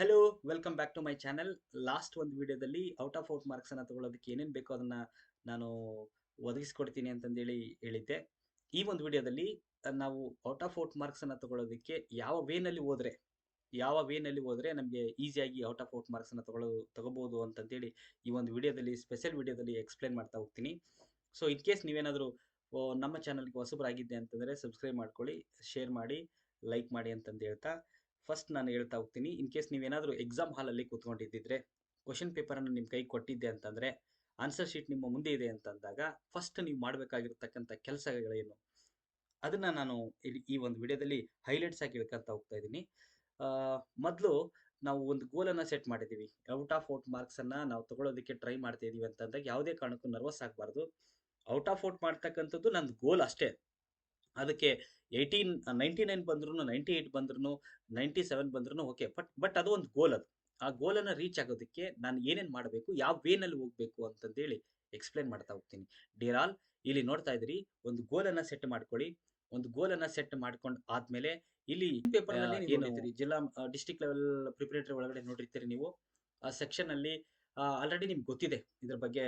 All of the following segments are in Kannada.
Hello, welcome back to my channel. Last ಒಂದು ವಿಡಿಯೋದಲ್ಲಿ ಔಟ್ ಆಫ್ ಔಟ್ ಮಾರ್ಕ್ಸನ್ನು ತಗೊಳ್ಳೋದಕ್ಕೆ ಏನೇನು ಬೇಕೋ ಅದನ್ನು ನಾನು ಒದಗಿಸ್ಕೊಡ್ತೀನಿ ಅಂತಂದೇಳಿ ಹೇಳಿದ್ದೆ. ಈ ಒಂದು ವಿಡಿಯೋದಲ್ಲಿ ನಾವು ಔಟ್ ಆಫ್ ಔಟ್ ಮಾರ್ಕ್ಸನ್ನು ತಗೊಳ್ಳೋದಕ್ಕೆ ಯಾವ ವೇನಲ್ಲಿ ಹೋದರೆ ನಮಗೆ ಈಸಿಯಾಗಿ ಔಟ್ ಆಫ್ ಔಟ್ ಮಾರ್ಕ್ಸನ್ನು ತಗೋಬೋದು ಅಂತಂತೇಳಿ ಈ ಒಂದು ವಿಡಿಯೋದಲ್ಲಿ ಸ್ಪೆಷಲ್ ವಿಡಿಯೋದಲ್ಲಿ ಎಕ್ಸ್ಪ್ಲೇನ್ ಮಾಡ್ತಾ ಹೋಗ್ತೀನಿ. ಸೊ ಇನ್ ಕೇಸ್ ನೀವೇನಾದರೂ ನಮ್ಮ ಚಾನಲ್ಗೆ ಹೊಸಬರಾಗಿದ್ದೆ ಅಂತಂದರೆ ಸಬ್ಸ್ಕ್ರೈಬ್ ಮಾಡ್ಕೊಳ್ಳಿ, ಶೇರ್ ಮಾಡಿ, ಲೈಕ್ ಮಾಡಿ ಅಂತಂದು ಹೇಳ್ತಾ ಫಸ್ಟ್ ನಾನು ಹೇಳ್ತಾ ಹೋಗ್ತೀನಿ. ಇನ್ ಕೇಸ್ ನೀವೇನಾದರೂ ಎಕ್ಸಾಮ್ ಹಾಲಲ್ಲಿ ಕೂತ್ಕೊಂಡಿದ್ದಿದ್ರೆ, ಕ್ವಶನ್ ಪೇಪರನ್ನು ನಿಮ್ಮ ಕೈ ಕೊಟ್ಟಿದ್ದೆ ಅಂತಂದರೆ, ಆನ್ಸರ್ ಶೀಟ್ ನಿಮ್ಮ ಮುಂದೆ ಇದೆ ಅಂತಂದಾಗ ಫಸ್ಟ್ ನೀವು ಮಾಡಬೇಕಾಗಿರ್ತಕ್ಕಂಥ ಕೆಲಸಗಳೇನು ಅದನ್ನು ನಾನು ಈ ಒಂದು ವಿಡಿಯೋದಲ್ಲಿ ಹೈಲೈಟ್ಸ್ ಆಗಿ ಹೇಳ್ಕೊಂತ ಹೋಗ್ತಾ ಇದ್ದೀನಿ. ಮೊದಲು ನಾವು ಒಂದು ಗೋಲನ್ನು ಸೆಟ್ ಮಾಡಿದ್ದೀವಿ. ಔಟ್ ಆಫ್ ಔಟ್ ಮಾರ್ಕ್ಸನ್ನು ನಾವು ತಗೊಳ್ಳೋದಕ್ಕೆ ಟ್ರೈ ಮಾಡ್ತಾ ಇದ್ದೀವಿ ಅಂತಂದಾಗ ಯಾವುದೇ ಕಾರಣಕ್ಕೂ ನರ್ವಸ್ ಆಗಬಾರ್ದು. ಔಟ್ ಆಫ್ ಔಟ್ ಮಾಡ್ತಕ್ಕಂಥದ್ದು ನಂದು ಗೋಲ್ ಅಷ್ಟೇ. ಅದಕ್ಕೆ 99 ಬಂದ್ರೂ, 98 ಬಂದ್ರೂ, 97 ಬಂದ್ರೂ ಓಕೆ. ಬಟ್ ಅದು ಒಂದು ಗೋಲ್. ಅದು ಆ ಗೋಲನ್ನು ರೀಚ್ ಆಗೋದಕ್ಕೆ ನಾನು ಏನೇನು ಮಾಡಬೇಕು, ಯಾವ ವೇನಲ್ಲಿ ಹೋಗಬೇಕು ಅಂತಂದೇಳಿ ಎಕ್ಸ್ಪ್ಲೇನ್ ಮಾಡ್ತಾ ಹೋಗ್ತೀನಿ. ಡಿಯರ್ ಆಲ್, ಇಲ್ಲಿ ನೋಡ್ತಾ ಇದ್ದೀರಿ, ಒಂದು ಗೋಲನ್ನು ಸೆಟ್ ಮಾಡ್ಕೊಳ್ಳಿ. ಒಂದು ಗೋಲನ್ನು ಸೆಟ್ ಮಾಡ್ಕೊಂಡು ಆದಮೇಲೆ ಇಲ್ಲಿ ಪೇಪರ್ನಲ್ಲಿ ಏನು ಜಿಲ್ಲಾ ಡಿಸ್ಟಿಕ್ ಲೆವೆಲ್ ಪ್ರಿಪರೇಟರಿ ಒಳಗಡೆ ನೋಡಿರ್ತೀರಿ ನೀವು. ಆ ಸೆಕ್ಷನಲ್ಲಿ ಆಲ್ರೆಡಿ ನಿಮ್ಗೆ ಗೊತ್ತಿದೆ ಇದ್ರ ಬಗ್ಗೆ.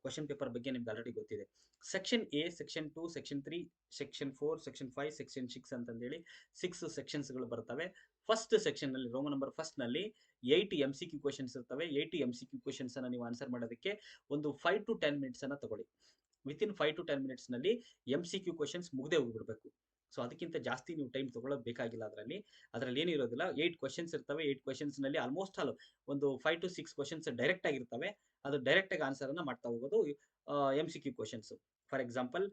ಕ್ವಶನ್ ಪೇಪರ್ ಬಗ್ಗೆ ನಿಮ್ಗೆ ಆಲ್ರೆಡಿ ಗೊತ್ತಿದೆ. Section A, section 2, section 3, section 4, section 5, section 6 ಅಂತಂದೇಳಿ 6 ಸೆಕ್ಷನ್ಸ್ಗಳು ಬರ್ತವೆ. ಫಸ್ಟ್ ಸೆಕ್ಷನ್ನಲ್ಲಿ ರೋಮನ್ ನಂಬರ್ ಫಸ್ಟ್ನಲ್ಲಿ 8 MCQ ಕ್ವಶನ್ಸ್ ಇರ್ತವೆ. 8 MCQ ಕ್ವಶನ್ಸನ್ನು ನೀವು ಆನ್ಸರ್ ಮಾಡೋದಕ್ಕೆ ಒಂದು 5 to 10 ಮಿನಿಟ್ಸನ್ನು ತಗೊಳ್ಳಿ. ವಿತಿನ್ 5 to 10 ಮಿನಿಟ್ಸ್ನಲ್ಲಿ MCQ ಕ್ವಶನ್ಸ್ ಮುಗದೆ ಹೋಗ್ಬಿಡ್ಬೇಕು. ಸೊ ಅದಕ್ಕಿಂತ ಜಾಸ್ತಿ ನೀವು ಟೈಮ್ ತಗೊಳ್ಳೋದು ಬೇಕಾಗಿಲ್ಲ. ಅದರಲ್ಲಿ ಏನು ಇರೋದಿಲ್ಲ. 8 ಕ್ವಶನ್ಸ್ ಇರ್ತವೆ. 8 ಕ್ವಶನ್ಸ್ನಲ್ಲಿ ಆಲ್ಮೋಸ್ಟ್ ಆಲ್ ಒಂದು 5 to 6 ಕ್ವಶನ್ಸ್ ಡೈರೆಕ್ಟ್ ಆಗಿರ್ತವೆ. ಅದು ಡೈರೆಕ್ಟ್ ಆಗಿ ಆನ್ಸರನ್ನು ಮಾಡ್ತಾ ಹೋಗೋದು MCQ questions. For example,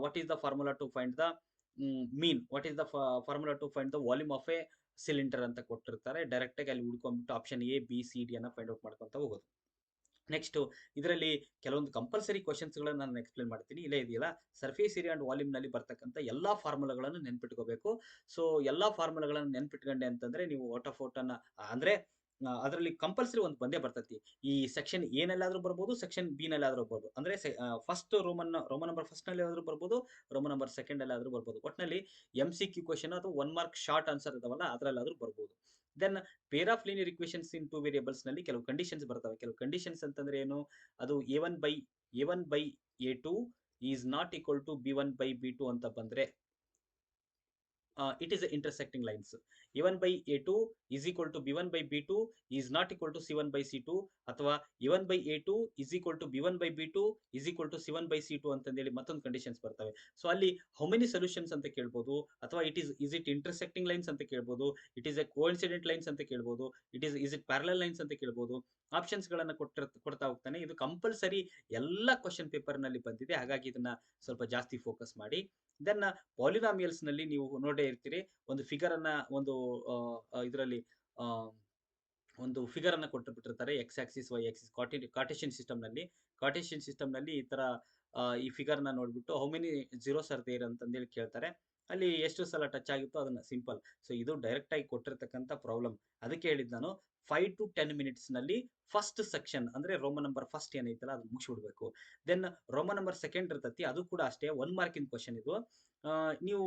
what is the formula to find the mean, what is the formula to find the volume of a cylinder ಅಂತ ಕೊಟ್ಟಿರ್ತಾರೆ. ಡೈರೆಕ್ಟಾಗಿ ಅಲ್ಲಿ ಹುಡ್ಕೊಂಡ್ಬಿಟ್ಟು option A, B, C, D ಅನ್ನು ಫೈಂಡ್ ಔಟ್ ಮಾಡ್ಕೊತ ಹೋಗೋದು. ನೆಕ್ಸ್ಟ್ ಇದರಲ್ಲಿ ಕೆಲವೊಂದು ಕಂಪಲ್ಸರಿ ಕ್ವಶನ್ಸ್ಗಳನ್ನು ನಾನು ಎಕ್ಸ್ಪ್ಲೇನ್ ಮಾಡ್ತೀನಿ. ಇಲ್ಲೇ ಇದೆಯಲ್ಲ, ಸರ್ಫೇಸ್ ಏರಿಯಾ ಅಂಡ್ ವಾಲ್ಯೂಮ್ನಲ್ಲಿ ಬರ್ತಕ್ಕಂಥ ಎಲ್ಲ ಫಾರ್ಮುಲಾಗಳನ್ನು ನೆನ್ಪಿಟ್ಕೋಬೇಕು. ಸೊ ಎಲ್ಲ ಫಾರ್ಮುಲಾಗಳನ್ನು ನೆನ್ಪಿಟ್ಕೊಂಡೆ ಅಂತಂದರೆ ನೀವು ಔಟ್ ಆಫ್ ಔಟ್ ಅನ್ನು ಅಂದರೆ ಅದರಲ್ಲಿ ಕಂಪಲ್ಸರಿ ಒಂದು ಬಂದೇ ಬರ್ತೈತಿ. ಈ ಸೆಕ್ಷನ್ ಏನಲ್ಲಾದರೂ ಬರ್ಬೋದು, ಸೆಕ್ಷನ್ ಬಿ ನಲ್ಲಾದರೂ ಬರ್ಬೋದು. ಅಂದರೆ ಫಸ್ಟ್ ರೋಮನ್ ನಂಬರ್ ಫಸ್ಟ್ನಲ್ಲಿ ಆದರೂ ಬರ್ಬೋದು, ರೋಮನ್ ನಂಬರ್ ಸೆಕೆಂಡಲ್ಲಿ ಆದರೂ ಬರ್ಬೋದು. ಒಟ್ಟಿನಲ್ಲಿ MCQ ಕ್ವಶನ್ ಅಥವಾ 1 ಮಾರ್ಕ್ ಶಾರ್ಟ್ ಆನ್ಸರ್ ಇದಾವಲ್ಲ ಅದರಲ್ಲಾದರೂ ಬರ್ಬೋದು. Then pair of linear equations in 2 variables ನಲ್ಲಿ ಕೆಲವು ಕಂಡೀಷನ್ಸ್ ಬರ್ತವೆ. ಕೆಲವು ಕಂಡೀಷನ್ಸ್ ಅಂತಂದ್ರೆ ಏನು, ಅದು A1/A2 is not equal to B1/B2 ಅಂತ ಬಂದ್ರೆ it is intersecting lines. A1/A2 is equal to B1/B2 is not equal to C1/C2 ಅಥವಾ A1/A2 is equal to B1/B2 is equal to C1/C2 ಅಂತಂದೇಳಿ ಮತ್ತೊಂದು ಕಂಡೀಷನ್ಸ್ ಬರ್ತವೆ. ಸೊ ಅಲ್ಲಿ ಹೌ ಮೆನಿ ಸೊಲ್ಯೂಷನ್ಸ್ ಅಂತ ಕೇಳ್ಬೋದು, ಅಥವಾ is it intersecting lines ಅಂತ ಕೇಳ್ಬೋದು, it is a coincident lines ಅಂತ ಕೇಳ್ಬೋದು, is it parallel lines ಅಂತ ಕೇಳ್ಬೋದು. ಆಪ್ಷನ್ಸ್ ಗಳನ್ನ ಕೊಡ್ತಾ ಹೋಗ್ತಾನೆ. ಇದು ಕಂಪಲ್ಸರಿ ಎಲ್ಲ ಕ್ವಶನ್ ಪೇಪರ್ ನಲ್ಲಿ ಬಂದಿದೆ, ಹಾಗಾಗಿ ಇದನ್ನ ಸ್ವಲ್ಪ ಜಾಸ್ತಿ ಫೋಕಸ್ ಮಾಡಿ. ದೆನ್ ಪಾಲಿನಾಮಿಯಲ್ಸ್ ನಲ್ಲಿ ನೀವು ನೋಡೇ ಇರ್ತೀರಿ, ಒಂದು ಫಿಗರ್ ಅನ್ನ ಇದರಲ್ಲಿ ಒಂದು ಫಿಗರ್ ಅನ್ನ ಕೊಟ್ಟು ಬಿಟ್ಟಿರ್ತಾರೆ. X axis, Y axis, Cartesian system ನಲ್ಲಿ ಈ ತರ ಈ ಫಿಗರ್ ನ ನೋಡ್ಬಿಟ್ಟು how many zeros are there ಅಂತಂದೇಳಿ ಕೇಳ್ತಾರೆ. ಅಲ್ಲಿ ಎಷ್ಟು ಸಲ ಟಚ್ ಆಗಿತ್ತೋ ಅದನ್ನ ಸಿಂಪಲ್. ಸೊ ಇದು ಡೈರೆಕ್ಟ್ ಆಗಿ ಕೊಟ್ಟಿರ್ತಕ್ಕಂಥ ಪ್ರಾಬ್ಲಮ್. ಅದಕ್ಕೆ ಹೇಳಿದ್ ನಾನು 5 to 10 ಮಿನಿಟ್ಸ್ ನಲ್ಲಿ ಫಸ್ಟ್ ಸೆಕ್ಷನ್ ಅಂದ್ರೆ ರೋಮನ್ ನಂಬರ್ ಫಸ್ಟ್ ಏನೈತಲ್ಲ ಅದು ಮುಗಿಸ್ಬಿಡ್ಬೇಕು. ದೆನ್ ರೋಮನ್ ನಂಬರ್ ಸೆಕೆಂಡ್ ಇರ್ತತಿ, ಅದು ಕೂಡ ಅಷ್ಟೇ 1 ಮಾರ್ಕಿನ ಕ್ವಶನ್ ಇದು. ನೀವು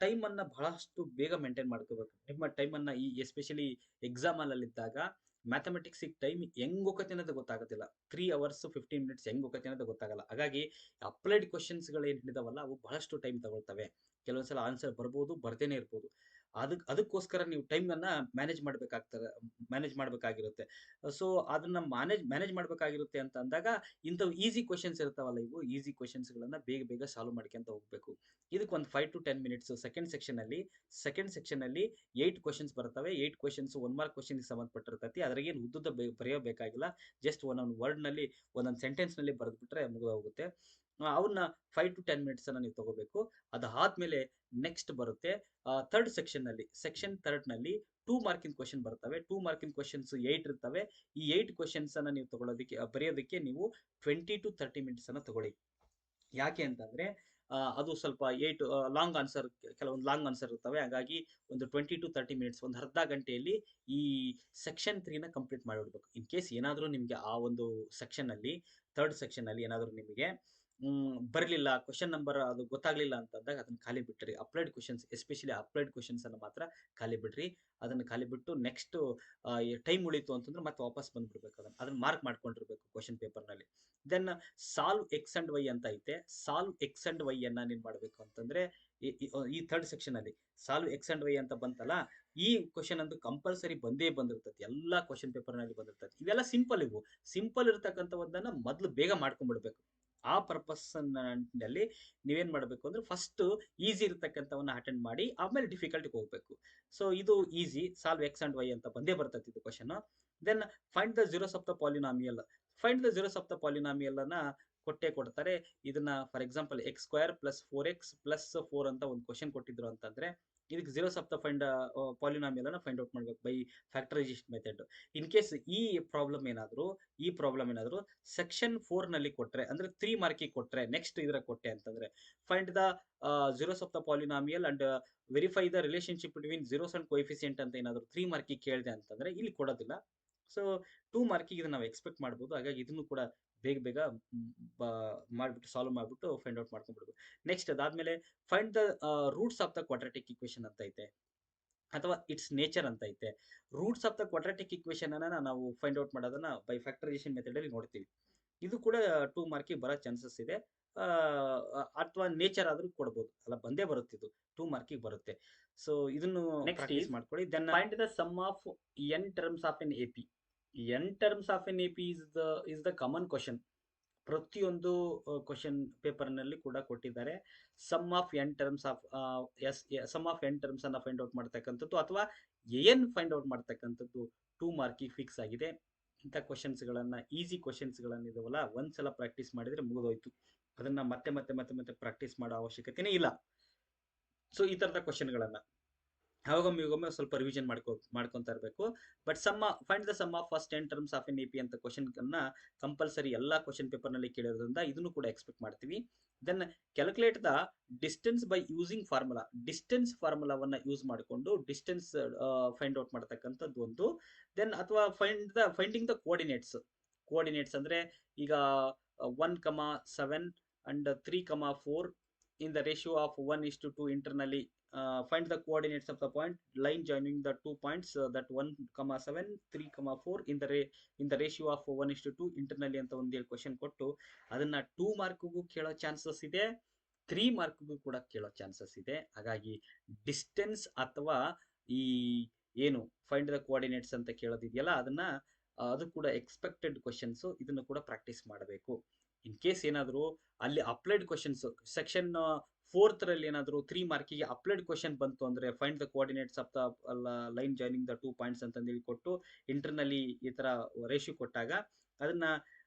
ಟೈಮ್ ಅನ್ನ ಬಹಳಷ್ಟು ಬೇಗ ಮೇಂಟೈನ್ ಮಾಡ್ಕೋಬೇಕು. ನಿಮ್ಮ ಟೈಮ್ ಅನ್ನ ಎಸ್ಪೆಷಲಿ ಎಕ್ಸಾಮ್ ಅಲ್ಲಿ ಇದ್ದಾಗ ಮ್ಯಾಥಮೆಟಿಕ್ಸ್ ಟೈಮ್ ಹೆಂಗ್ ಹೋಗತ್ತೆ ಅನ್ನೋದು ಗೊತ್ತಾಗೋದಿಲ್ಲ. 3 hours 15 minutes ಹೆಂಗ್ ಹೋಗತ್ತೆ ಅನ್ನೋದು ಗೊತ್ತಾಗಲ್ಲ. ಹಾಗಾಗಿ ಅಪ್ಲೈಡ್ ಕ್ವಶನ್ಸ್ ಗಳು ಏನ್ ಹಿಡಿದಾವಲ್ಲ ಅವು ಬಹಳಷ್ಟು ಟೈಮ್ ತಗೊಳ್ತವೆ. ಕೆಲವೊಂದ್ಸಲ ಆನ್ಸರ್ ಬರ್ಬೋದು, ಬರ್ದೇನೆ ಇರ್ಬೋದು. ಅದಕ್ಕೋಸ್ಕರ ನೀವು ಟೈಮ್ ಅನ್ನ ಮ್ಯಾನೇಜ್ ಮಾಡ್ಬೇಕಾಗಿರುತ್ತೆ. ಸೊ ಅದನ್ನ ಮ್ಯಾನೇಜ್ ಮಾಡ್ಬೇಕಾಗಿರುತ್ತೆ ಅಂತ ಅಂದಾಗ ಇಂಥವು ಈಸಿ ಕ್ವಶನ್ಸ್ ಇರ್ತಾವಲ್ಲ, ಇವು ಈಸಿ ಕ್ವಶನ್ಸ್ ಗಳನ್ನ ಬೇಗ ಬೇಗ ಸಾಲ್ವ್ ಮಾಡ್ಕೊಂತ ಹೋಗ್ಬೇಕು. ಇದಕ್ಕೆ ಒಂದು 5 to 10 ಮಿನಿಟ್ಸ್. ಸೆಕೆಂಡ್ ಸೆಕ್ಷನ್ ಅಲ್ಲಿ 8 ಕ್ವಶನ್ಸ್ ಬರ್ತವೆ. 8 ಕ್ವಶನ್ಸ್ 1 ಮಾರ್ಕ್ ಕ್ವಶನ್ ಸಂಬಂಧಪಟ್ಟಿರ್ತೈತಿ. ಅದ್ರಾಗೇನು ಉದ್ದುದ ಬರೆಯಬೇಕಾಗಿಲ್ಲ. ಜಸ್ಟ್ ಒಂದೊಂದು ವರ್ಡ್ ನಲ್ಲಿ, ಒಂದೊಂದು ಸೆಂಟೆನ್ಸ್ ನಲ್ಲಿ ಬರೆದ್ಬಿಟ್ರೆ ಮುಗಿದು ಹೋಗುತ್ತೆ. ಅವನ್ನ 5 to 10 ಮಿನಿಟ್ಸ್ ಅನ್ನ ನೀವು ತಗೋಬೇಕು. ಅದಾದ್ಮೇಲೆ ನೆಕ್ಸ್ಟ್ ಬರುತ್ತೆ ಥರ್ಡ್ ಸೆಕ್ಷನ್ ಥರ್ಡ್ ನಲ್ಲಿ 2 ಮಾರ್ಕಿನ ಕ್ವಶನ್ ಬರ್ತವೆ. 2 ಮಾರ್ಕಿನ ಕ್ವಶನ್ಸ್ 8 ಇರ್ತವೆ. ಈ 8 ಕ್ವಶನ್ಸ್ ಅನ್ನ ನೀವು ಬರೆಯೋದಕ್ಕೆ ನೀವು 20 to 30 ಮಿನಿಟ್ಸ್ ಅನ್ನ ತಗೊಳ್ಳಿ. ಯಾಕೆ ಅಂತಂದ್ರೆ ಅದು ಸ್ವಲ್ಪ 8 ಲಾಂಗ್ ಆನ್ಸರ್, ಕೆಲವೊಂದು ಲಾಂಗ್ ಆನ್ಸರ್ ಇರ್ತವೆ. ಹಾಗಾಗಿ ಒಂದು 20 to 30 ಮಿನಿಟ್ಸ್, ಒಂದು ಅರ್ಧ ಗಂಟೆಯಲ್ಲಿ ಈ ಸೆಕ್ಷನ್ 3ನ ಕಂಪ್ಲೀಟ್ ಮಾಡಿಬಿಡ್ಬೇಕು. ಇನ್ ಕೇಸ್ ಏನಾದರೂ ನಿಮಗೆ ಆ ಒಂದು ಥರ್ಡ್ ಸೆಕ್ಷನ್ ಅಲ್ಲಿ ಏನಾದರೂ ನಿಮಗೆ ಬರಲಿಲ್ಲ, ಕ್ವೆಶ್ಚನ್ ನಂಬರ್ ಅದು ಗೊತ್ತಾಗ್ಲಿಲ್ಲ ಅಂತಂದಾಗ ಅದನ್ನ ಖಾಲಿ ಬಿಟ್ರಿ. Applied questions especially applied questions ಅನ್ನು ಮಾತ್ರ ಖಾಲಿ ಬಿಡ್ರಿ. ಅದನ್ನ ಖಾಲಿ ಬಿಟ್ಟು ನೆಕ್ಸ್ಟ್ ಟೈಮ್ ಉಳಿತು ಅಂತಂದ್ರೆ ಮತ್ತೆ ವಾಪಸ್ ಬಂದ್ಬಿಡ್ಬೇಕು. ಅದನ್ನ ಮಾರ್ಕ್ ಮಾಡ್ಕೊಂಡಿರ್ಬೇಕು ಕ್ವೆಶ್ಚನ್ ಪೇಪರ್ನಲ್ಲಿ. Then solve X and Y ಅಂತ ಐತೆ. ಸಾಲ್ವ್ ಎಕ್ಸ್ ಅಂಡ್ ವೈ ಅನ್ನ ಏನ್ ಮಾಡ್ಬೇಕು ಅಂತಂದ್ರೆ ಈ ಥರ್ಡ್ ಸೆಕ್ಷನ್ ಅಲ್ಲಿ ಸಾಲ್ವ್ ಎಕ್ಸ್ ಅಂಡ್ ವೈ ಅಂತ ಬಂತಲ್ಲ, ಈ ಕ್ವಶನ್ ಅಂತೂ ಕಂಪಲ್ಸರಿ ಬಂದೇ ಬಂದಿರ್ತದೆ. ಎಲ್ಲಾ ಕ್ವಶನ್ ಪೇಪರ್ ನಲ್ಲಿ ಬಂದಿರ್ತದೆ. ಇವೆಲ್ಲ ಸಿಂಪಲ್, ಇವು ಸಿಂಪಲ್ ಇರ್ತಕ್ಕಂಥವನ್ನ ಮೊದಲು ಬೇಗ ಮಾಡ್ಕೊಂಡ್ಬಿಡ್ಬೇಕು. ಆ ಪರ್ಪಸ್ ನಲ್ಲಿ ನೀವೇನ್ ಮಾಡಬೇಕು ಅಂದ್ರೆ ಫಸ್ಟ್ ಈಸಿ ಇರತಕ್ಕಂಥವನ್ನ ಅಟೆಂಡ್ ಮಾಡಿ ಆಮೇಲೆ ಡಿಫಿಕಲ್ಟ್ ಹೋಗ್ಬೇಕು. ಸೊ ಇದು easy, solve X and Y ಅಂತ ಬಂದೇ ಬರ್ತದೆ ಇದು question. Then find the zeros of the polynomial. Find the zeros of the polynomial ಅನ್ನ ಕೊಟ್ಟೆ ಕೊಡ್ತಾರೆ. ಇದನ್ನ for example X square plus 4x plus 4 ಅಂತ ಒಂದು ಕ್ವಶನ್ ಕೊಟ್ಟಿದ್ರು ಅಂತಂದ್ರೆ ಇದಕ್ಕೆ ಜೀರೋಸ್ ಆಫ್ ದ ಪಾಲಿನಾಮಿಯಲ್ ಅನ್ನ ಫೈಂಡ್ ಔಟ್ ಮಾಡ್ಬೇಕು by factorisation method. In case ಈ ಪ್ರಾಬ್ಲಮ್ ಏನಾದ್ರು ಸೆಕ್ಷನ್ 4 ನಲ್ಲಿ ಕೊಟ್ರೆ ಅಂದ್ರೆ 3 ಮಾರ್ಕಿಗೆ ಕೊಟ್ರೆ, ನೆಕ್ಸ್ಟ್ ಇದರ ಕೊಟ್ಟೆ ಅಂತಂದ್ರೆ find the zeros of the polynomial and verify the relationship between zeros and coefficient ಅಂತ ಏನಾದ್ರು 3 ಮಾರ್ಕಿಗೆ ಕೇಳಿದೆ ಅಂತಂದ್ರೆ ಇಲ್ಲಿ ಕೊಡೋದಿಲ್ಲ. ಸೊ 2 ಮಾರ್ಕಿಗೆ ಇದನ್ನ ನಾವು ಎಕ್ಸ್ಪೆಕ್ಟ್ ಮಾಡ್ಬೋದು. ಹಾಗಾಗಿ ಇದನ್ನು ಕೂಡ ಬೇಗ ಬೇಗ ಮಾಡ್ಬಿಟ್ಟು ಸಾಲ್ವ್ ಮಾಡ್ಬಿಟ್ಟು ಫೈಂಡ್ ಔಟ್ ಮಾಡ್ಕೊಂಡ್ಬಿಡ್ಬೋದು. ನೆಕ್ಸ್ಟ್ ಅದಾದ್ಮೇಲೆ find the roots of the quadratic equation ಅಂತ ಐತೆ, ಅಥವಾ ಇಟ್ಸ್ ನೇಚರ್ ಅಂತ ಐತೆ. Roots of the quadratic equation ಅನ್ನ ನಾವು ಫೈಂಡ್ ಔಟ್ ಮಾಡೋದನ್ನ ಬೈ ಫ್ಯಾಕ್ಟರೈಸೇಷನ್ ಮೆಥಡ್ ಅಲ್ಲಿ ನೋಡ್ತೀವಿ. ಇದು ಕೂಡ 2 ಮಾರ್ಕಿಗೆ ಬರೋ ಚಾನ್ಸಸ್ ಇದೆ. ಅಥವಾ ನೇಚರ್ ಆದ್ರೂ ಕೊಡ್ಬೋದು, ಅಲ್ಲ ಬಂದೇ ಬರುತ್ತೆ, ಇದು 2 ಮಾರ್ಕಿಗೆ ಬರುತ್ತೆ. ಸೊ ಇದನ್ನು ಪ್ರಾಕ್ಟೀಸ್ ಮಾಡ್ಕೊಳ್ಳಿ. Then find the sum of N terms of an AP. N terms of an AP is the common question. ಪ್ರತಿಯೊಂದು ಕ್ವಶನ್ ಪೇಪರ್ ನಲ್ಲಿ ಕೂಡ ಕೊಟ್ಟಿದ್ದಾರೆ. Sum of N terms of sum of N terms ಅನ್ನ ಫೈಂಡ್ ಔಟ್ ಮಾಡ್ತಕ್ಕಂಥದ್ದು ಅಥವಾ ಏನ್ ಫೈಂಡ್ ಔಟ್ ಮಾಡ್ತಕ್ಕಂಥದ್ದು 2 ಮಾರ್ಕಿಗೆ ಫಿಕ್ಸ್ ಆಗಿದೆ. ಇಂಥ ಕ್ವಶನ್ಸ್ ಗಳನ್ನ, ಈಸಿ ಕ್ವಶನ್ಸ್ ಗಳನ್ನ ಇದಾವಲ್ಲ, ಒಂದ್ಸಲ ಪ್ರಾಕ್ಟೀಸ್ ಮಾಡಿದ್ರೆ ಮುಗಿದೋಯ್ತು. ಅದನ್ನ ಮತ್ತೆ ಮತ್ತೆ ಮತ್ತೆ ಮತ್ತೆ ಪ್ರಾಕ್ಟೀಸ್ ಮಾಡೋ ಅವಶ್ಯಕತೆನೇ ಇಲ್ಲ. ಸೊ ಈ ತರದ ಕ್ವಶನ್ ಗಳನ್ನ ಅವಾಗೊಮ್ಮೆ ಸ್ವಲ್ಪ ರಿವಿಷನ್ ಮಾಡ್ಕೊಂತ ಇರಬೇಕು. But find the sum of first 10 terms of an AP ಅಂತ ಕ್ವಶನ್ ಅನ್ನ ಕಂಪಲ್ಸರಿ ಎಲ್ಲಾ ಕ್ವಶನ್ ಪೇಪರ್ ನಲ್ಲಿ ಕೇಳಿರೋದ್ರಿಂದ ಇದನ್ನು ಕೂಡ ಎಕ್ಸ್ಪೆಕ್ಟ್ ಮಾಡ್ತೀವಿ. Then calculate the distance by using formula. Distance ಫಾರ್ಮುಲಾವನ್ನ ಯೂಸ್ ಮಾಡಿಕೊಂಡು ಡಿಸ್ಟೆನ್ಸ್ ಫೈಂಡ್ ಔಟ್ ಮಾಡ್ತಕ್ಕಂಥದ್ದು ಒಂದು. ದೆನ್ ಅಥವಾ ಫೈಂಡಿಂಗ್ ದ ಕೋಆರ್ಡಿನೇಟ್ಸ್ ಅಂದ್ರೆ ಈಗ 1,7 and 3,4 in the ratio of 1:2 internally. Find the coordinates of the point line joining the 2 points that 1,7 3,4 in the ratio of 1:2 internally ಅಂತ ಒಂದು ಕ್ವಶನ್ ಕೊಟ್ಟು ಅದನ್ನ 2 ಮಾರ್ಕ್ಗೂ ಕೇಳೋ ಚಾನ್ಸಸ್ ಇದೆ, 3 ಮಾರ್ಕ್ಗೂ ಕೂಡ ಕೇಳೋ ಚಾನ್ಸಸ್ ಇದೆ. ಹಾಗಾಗಿ ಡಿಸ್ಟೆನ್ಸ್ ಅಥವಾ ಈ ಏನು ಫೈಂಡ್ ದ ಕೋಆರ್ಡಿನೇಟ್ಸ್ ಅಂತ ಕೇಳೋದಿದೆಯಲ್ಲ, ಅದು ಕೂಡ ಎಕ್ಸ್ಪೆಕ್ಟೆಡ್ ಕ್ವಶನ್ಸ್. ಇದನ್ನು ಕೂಡ ಪ್ರಾಕ್ಟೀಸ್ ಮಾಡಬೇಕು. ಇನ್ ಕೇಸ್ ಏನಾದ್ರು ಅಲ್ಲಿ ಅಪ್ಲೈಡ್ ಕ್ವಶನ್ಸ್ ಸೆಕ್ಷನ್ 4th ರಲ್ಲಿ ಏನಾದ್ರು 3 ಮಾರ್ಕಿಗೆ ಅಪ್ಲೈಡ್ ಕ್ವಶನ್ ಬಂತು ಅಂದ್ರೆ find the coordinates of the line joining the 2 points ಅಂತ ಹೇಳಿ ಕೊಟ್ಟು ಇಂಟರ್ನಲ್ಲಿ ಈ ತರ ರೇಷಿಯೋ ಕೊಟ್ಟಾಗ ಅದನ್ನ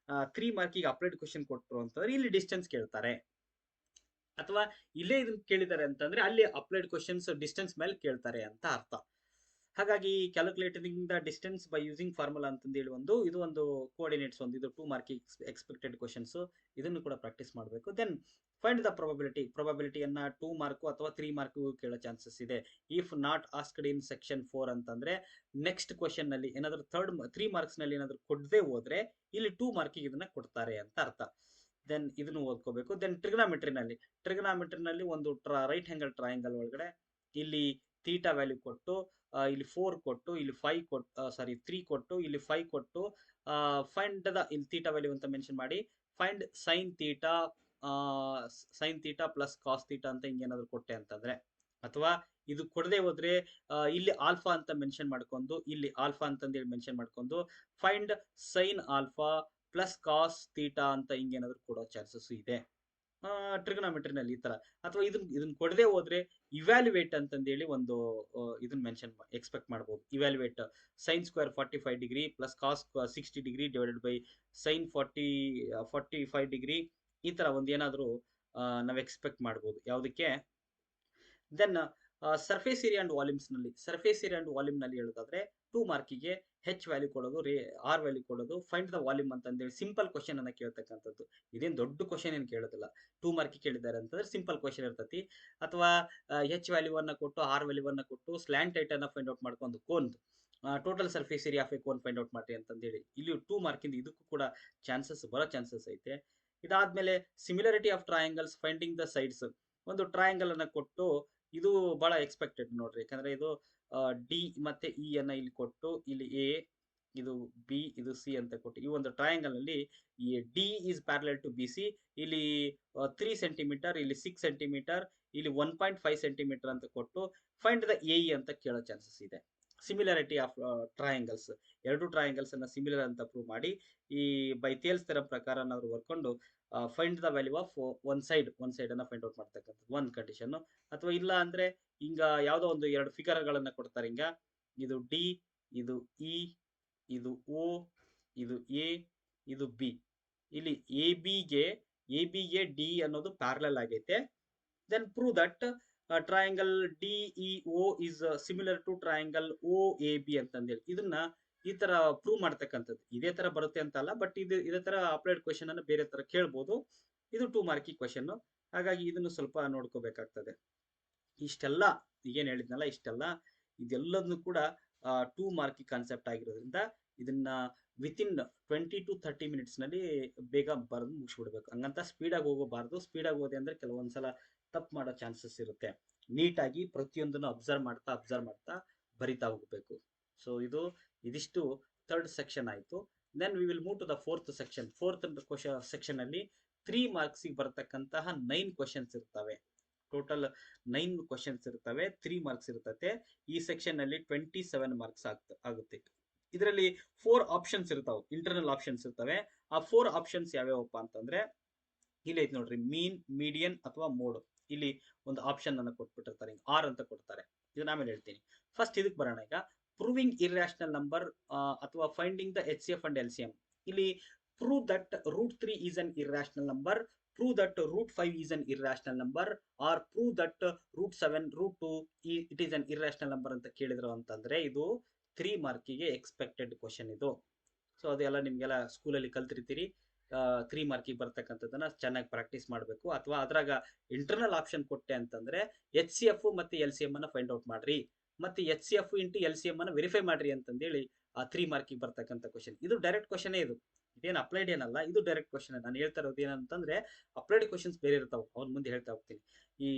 3 ಮಾರ್ಕಿಗೆ ಅಪ್ಲೈಡ್ ಕ್ವಶನ್ ಕೊಟ್ಟರು ಅಂತಂದ್ರೆ ಇಲ್ಲಿ ಡಿಸ್ಟೆನ್ಸ್ ಕೇಳ್ತಾರೆ. ಅಥವಾ ಇಲ್ಲೇ ಇದನ್ನ ಕೇಳಿದ್ದಾರೆ ಅಂತಂದ್ರೆ ಅಲ್ಲಿ ಅಪ್ಲೈಡ್ ಕ್ವಶನ್ಸ್ ಡಿಸ್ಟೆನ್ಸ್ ಮೇಲೆ ಕೇಳ್ತಾರೆ ಅಂತ ಅರ್ಥ. ಹಾಗಾಗಿ calculating the distance by using formula ಅಂತಂದೇಳಿ ಇದು ಒಂದು ಕೋಆರ್ಡಿನೇಟ್ಸ್ ಇದು 2 ಮಾರ್ಕಿಗೆ ಎಕ್ಸ್ಪೆಕ್ಟೆಡ್ ಕ್ವಶನ್ಸ್. ಇದನ್ನು ಕೂಡ ಪ್ರಾಕ್ಟೀಸ್ ಮಾಡಬೇಕು. ದೆನ್ ಫೈಂಡ್ ದ ಪ್ರೊಬಬಿಲಿಟಿಯನ್ನ 2 ಮಾರ್ಕ್ ಅಥವಾ 3 ಮಾರ್ಕ್ ಕೇಳೋ ಚಾನ್ಸಸ್ ಇದೆ. If not asked in section 4 ಅಂತಂದ್ರೆ ನೆಕ್ಸ್ಟ್ ಕ್ವಶನ್ ನಲ್ಲಿ ಏನಾದ್ರು 3 ಮಾರ್ಕ್ಸ್ ನಲ್ಲಿ ಏನಾದ್ರು ಕೊಡದೆ ಹೋದ್ರೆ ಇಲ್ಲಿ 2 ಮಾರ್ಕಿಗೆ ಇದನ್ನ ಕೊಡ್ತಾರೆ ಅಂತ ಅರ್ಥ. ದೆನ್ ಇದನ್ನು ಓದ್ಕೋಬೇಕು. ದೆನ್ ಟ್ರಿಗ್ನಾಮೆಟ್ರಿನಲ್ಲಿ ಒಂದು ರೈಟ್ ಹ್ಯಾಂಗಲ್ ಟ್ರಯಾಂಗಲ್ ಒಳಗಡೆ ಇಲ್ಲಿ ಥೀಟಾ ವ್ಯಾಲ್ಯೂ ಕೊಟ್ಟು ಇಲ್ಲಿ 4 ಕೊಟ್ಟು ಇಲ್ಲಿ 5 ಕೊಟ್ಟು 3 ಕೊಟ್ಟು ಇಲ್ಲಿ 5 ಕೊಟ್ಟು ಫೈಂಡ್ ದ ಇಲ್ಲಿ ಥೀಟಾ ವ್ಯಾಲ್ಯೂ ಅಂತ ಮೆನ್ಷನ್ ಮಾಡಿ find sine theta plus cos theta ಅಂತ ಹಿಂಗೇನಾದ್ರು ಕೊಟ್ಟೆ ಅಂತಂದ್ರೆ, ಅಥವಾ ಇದು ಕೊಡದೆ ಹೋದ್ರೆ ಇಲ್ಲಿ ಆಲ್ಫಾ ಅಂತ ಮೆನ್ಷನ್ ಮಾಡ್ಕೊಂಡು ಇಲ್ಲಿ ಆಲ್ಫಾ ಅಂತಂದೇಳಿ ಮೆನ್ಷನ್ ಮಾಡ್ಕೊಂಡು find sine alpha plus cos theta ಅಂತ ಹಿಂಗೇನಾದ್ರು ಕೊಡೋ ಚಾನ್ಸಸ್ ಇದೆ ಟ್ರಿಗ್ನೋಮೆಟ್ರಿನಲ್ಲಿ ಈ ತರ. ಅಥವಾ ಇದನ್ನ ಕೊಡದೆ ಹೋದ್ರೆ ಇವ್ಯಾಲ್ಯುವೇಟ್ ಅಂತಂದೇಳಿ ಒಂದು ಇದನ್ನ ಮೆನ್ಷನ್ ಎಕ್ಸ್ಪೆಕ್ಟ್ ಮಾಡ್ಬೋದು. Evaluate sine square 45 degree plus cos 60 degree divided by sine 45 degree, ಈ ತರ ಒಂದು ಏನಾದ್ರು ನಾವು ಎಕ್ಸ್ಪೆಕ್ಟ್ ಮಾಡ್ಬೋದು. ಯಾವುದಕ್ಕೆ? Then surface area and volume ನಲ್ಲಿ ಹೇಳೋದಾದ್ರೆ 2 ಮಾರ್ಕಿಗೆ ಹೆಚ್ ವ್ಯಾಲ್ಯೂ ಕೊಡೋದು, ಆರ್ ವ್ಯಾಲ್ಯೂ ಕೊಡೋದು, ಫೈಂಡ್ ದ ವಾಲ್ಯೂಮ್ ಅಂತಂದೇಳಿ ಸಿಂಪಲ್ ಕ್ವಶನ್ ಅನ್ನ ಕೇಳ್ತಕ್ಕಂಥದ್ದು. ಇದೇನು ದೊಡ್ಡ ಕ್ವಶನ್ ಏನು ಕೇಳೋದಿಲ್ಲ. 2 ಮಾರ್ಕಿಗೆ ಕೇಳಿದ್ದಾರೆ ಅಂತಂದ್ರೆ ಸಿಂಪಲ್ ಕ್ವಶನ್ ಇರ್ತತಿ. ಅಥವಾ ಹೆಚ್ ವ್ಯಾಲ್ಯೂ ಅನ್ನ ಕೊಟ್ಟು ಆರ್ ವ್ಯಾಲ್ಯೂ ಅನ್ನ ಕೊಟ್ಟು ಸ್ಲ್ಯಾಂಟ್ ಹೈಟ್ ಅನ್ನ ಫೈಂಡ್ ಔಟ್ ಮಾಡ್ಕೊಂಡು cone total surface area of A cone find out ಮಾಡಿ ಅಂತಂದೇಳಿ ಇಲ್ಲಿ 2 ಮಾರ್ಕಿಂದ ಇದಕ್ಕೂ ಕೂಡ ಬರೋ ಚಾನ್ಸಸ್ ಐತೆ. ಇದಾದ್ಮೇಲೆ similarity of triangles finding the sides. ಒಂದು ಟ್ರಯಾಂಗಲ್ ಅನ್ನ ಕೊಟ್ಟು, ಇದು ಬಹಳ ಎಕ್ಸ್ಪೆಕ್ಟೆಡ್ ನೋಡ್ರಿ, ಯಾಕಂದ್ರೆ ಇದು ಡಿ ಮತ್ತೆ ಇ ಅನ್ನ ಇಲ್ಲಿ ಕೊಟ್ಟು, ಇಲ್ಲಿ ಎ, ಇದು ಬಿ, ಇದು ಸಿ ಅಂತ ಕೊಟ್ಟು, ಈ ಒಂದು ಟ್ರಯಾಂಗಲ್ ನಲ್ಲಿ ಈ D is parallel to B C, ಇಲ್ಲಿ 3 ಸೆಂಟಿಮೀಟರ್, ಇಲ್ಲಿ 6 ಸೆಂಟಿಮೀಟರ್, ಇಲ್ಲಿ 1.5 ಸೆಂಟಿಮೀಟರ್ ಅಂತ ಕೊಟ್ಟು ಫೈಂಡ್ ದ ಎ ಅಂತ ಕೇಳೋ ಚಾನ್ಸಸ್ ಇದೆ. ಸಿಮಿಲಾರಿಟಿ ಆಫ್ ಟ್ರಯಾಂಗಲ್ಸ್, ಎರಡು ಟ್ರಯಾಂಗಲ್ಸ್ ಅನ್ನ ಸಿಮಿಲರ್ ಅಂತ ಪ್ರೂವ್ ಮಾಡಿ, ಈ ಬೈ ಥಿಯಲ್ಸ್ ಥಿಯರಂ ಪ್ರಕಾರ ನಾವು ಬರ್ಕೊಂಡು find the value of one side ಅನ್ನ ಫೈಂಡ್ ಔಟ್ ಮಾಡ್ತಕ್ಕಂಥದ್ದು ಒಂದು ಕಂಡೀಷನ್. ಅಥವಾ ಇಲ್ಲ ಅಂದ್ರೆ ಹಿಂಗ ಯಾವ್ದೋ ಒಂದು ಎರಡು ಫಿಗರ್ ಗಳನ್ನ ಕೊಡ್ತಾರೆ, ಹಿಂಗ ಇದು ಡಿ, ಇದು ಇ, ಇದು ಓ, ಇದು ಎ, ಇದು ಬಿ. ಇಲ್ಲಿ ಎ ಬಿಗೆ ಡಿ ಅನ್ನೋದು ಪ್ಯಾರಲಲ್ ಆಗೈತೆ. Then prove that triangle D E O is similar to triangle O A B ಅಂತಂದೇಳಿ ಇದನ್ನ ಈ ತರ ಪ್ರೂವ್ ಮಾಡ್ತಕ್ಕಂಥದ್ದು. ಇದೇ ತರ ಬರುತ್ತೆ ಅಂತ ಅಲ್ಲ, ಬಟ್ ಇದೇ ತರ ಅಪ್ಲೈಡ್ ಕ್ವೆಶನ್ ಅನ್ನು ಬೇರೆ ತರ ಕೇಳ್ಬೋದು. ಇದು 2 ಮಾರ್ಕಿ ಕ್ವೆಶನ್, ಹಾಗಾಗಿ ಇದನ್ನು ಸ್ವಲ್ಪ ನೋಡ್ಕೋಬೇಕಾಗ್ತದೆ. ಇಷ್ಟೆಲ್ಲ ಏನ್ ಹೇಳಿದ್ನಲ್ಲ, ಇಷ್ಟೆಲ್ಲ ಇದೆಲ್ಲದನ್ನು ಕೂಡ 2 ಮಾರ್ಕಿ ಕಾನ್ಸೆಪ್ಟ್ ಆಗಿರೋದ್ರಿಂದ ಇದನ್ನ ವಿತಿನ್ 20 to 30 ಮಿನಿಟ್ಸ್ ನಲ್ಲಿ ಬೇಗ ಬರೆದು ಮುಗಿಸ್ಬಿಡ್ಬೇಕು. ಹಂಗಂತ ಸ್ಪೀಡ್ ಆಗಿ ಹೋಗಬಾರ್ದು. ಸ್ಪೀಡ್ ಆಗಿ ಹೋದೆ ಅಂದ್ರೆ ಕೆಲವೊಂದ್ಸಲ ತಪ್ಪು ಮಾಡೋ ಚಾನ್ಸಸ್ ಇರುತ್ತೆ. ನೀಟಾಗಿ ಪ್ರತಿಯೊಂದನ್ನು ಅಬ್ಸರ್ವ್ ಮಾಡ್ತಾ ಬರಿತಾ ಹೋಗ್ಬೇಕು. ಸೊ ಇದಿಷ್ಟು ಥರ್ಡ್ ಸೆಕ್ಷನ್ ಆಯ್ತು. Then we will move to the fourth section. Fourth section ಅಲ್ಲಿ 3 ಮಾರ್ಕ್ಸ್ ಬರ್ತಕ್ಕಂತಹ 9 ಕ್ವಶನ್ಸ್ ಇರ್ತವೆ. ಟೋಟಲ್ 9 ಕ್ವಶನ್ಸ್ ಇರ್ತವೆ, 3 ಮಾರ್ಕ್ಸ್ ಇರ್ತದೆ. ಈ ಸೆಕ್ಷನ್ ಅಲ್ಲಿ 27 ಮಾರ್ಕ್ಸ್ ಆಗುತ್ತೆ. ಇದರಲ್ಲಿ 4 ಆಪ್ಷನ್ಸ್ ಇರ್ತಾವೆ, ಇಂಟರ್ನಲ್ ಆಪ್ಷನ್ಸ್ ಇರ್ತವೆ. ಆ 4 ಆಪ್ಷನ್ಸ್ ಯಾವ್ಯಾವಪ್ಪ ಅಂತಂದ್ರೆ ಇಲ್ಲಿ ಐತೆ ನೋಡ್ರಿ, ಮೀನ್, ಮೀಡಿಯನ್ ಅಥವಾ ಮೋಡ್. ಇಲ್ಲಿ ಒಂದು ಆಪ್ಷನ್ ಅನ್ನು ಕೊಟ್ಬಿಟ್ಟಿರ್ತಾರೆ, ಆರ್ ಅಂತ ಕೊಡ್ತಾರೆ. ಇದನ್ನ ಆಮೇಲೆ ಹೇಳ್ತೀನಿ. ಫಸ್ಟ್ ಇದಕ್ಕೆ ಬರೋಣ. ಈಗ ಪ್ರೂವಿಂಗ್ ಇರ್ರಾಷನಲ್ ನಂಬರ್ ಅಥವಾ finding the HCF and LCM. ಇಲ್ಲಿ prove that √3 is an irrational number, prove that √5 is an irrational number, or prove that √7, √2 it is an irrational number ಅಂತ ಕೇಳಿದ್ರು ಅಂತಂದ್ರೆ ಇದು 3 ಮಾರ್ಕಿಗೆ ಎಕ್ಸ್ಪೆಕ್ಟೆಡ್ ಕ್ವಶನ್ ಇದು. ಸೊ ಅದೆಲ್ಲ ನಿಮ್ಗೆಲ್ಲ ಸ್ಕೂಲಲ್ಲಿ ಕಲ್ತಿರ್ತೀರಿ. 3 ಮಾರ್ಕಿಗೆ ಬರ್ತಕ್ಕಂಥದ್ದನ್ನ ಚೆನ್ನಾಗಿ ಪ್ರಾಕ್ಟೀಸ್ ಮಾಡಬೇಕು. ಅಥವಾ ಅದ್ರಾಗ ಇಂಟರ್ನಲ್ ಆಪ್ಷನ್ ಕೊಟ್ಟೆ ಅಂತಂದ್ರೆ HCF ಮತ್ತೆ LCM ಅನ್ನ ಫೈಂಡ್ ಔಟ್ ಮಾಡ್ರಿ, ಮತ್ತೆ HCF ಇಂಟು LCM ಅನ್ನ ವೆರಿಫೈ ಮಾಡ್ರಿ ಅಂತಂದೇಳಿ ಆ 3 ಮಾರ್ಕಿಗೆ ಬರ್ತಕ್ಕಂಥ ಕ್ವಶನ್. ಇದು ಡೈರೆಕ್ಟ್ ಕ್ವಶನ್ ಇದು, ಇದೇನು ಅಪ್ಲೈಡ್ ಏನಲ್ಲ, ಇದು ಡೈರೆಕ್ಟ್ ಕ್ವಶನ್. ನಾನು ಹೇಳ್ತಾ ಇರೋದು ಏನಂತಂದ್ರೆ ಅಪ್ಲೈಡ್ ಕ್ವಶನ್ಸ್ ಬೇರೆ ಇರ್ತಾವೆ, ಅವ್ನ ಮುಂದೆ ಹೇಳ್ತಾ ಹೋಗ್ತೀನಿ. ಈ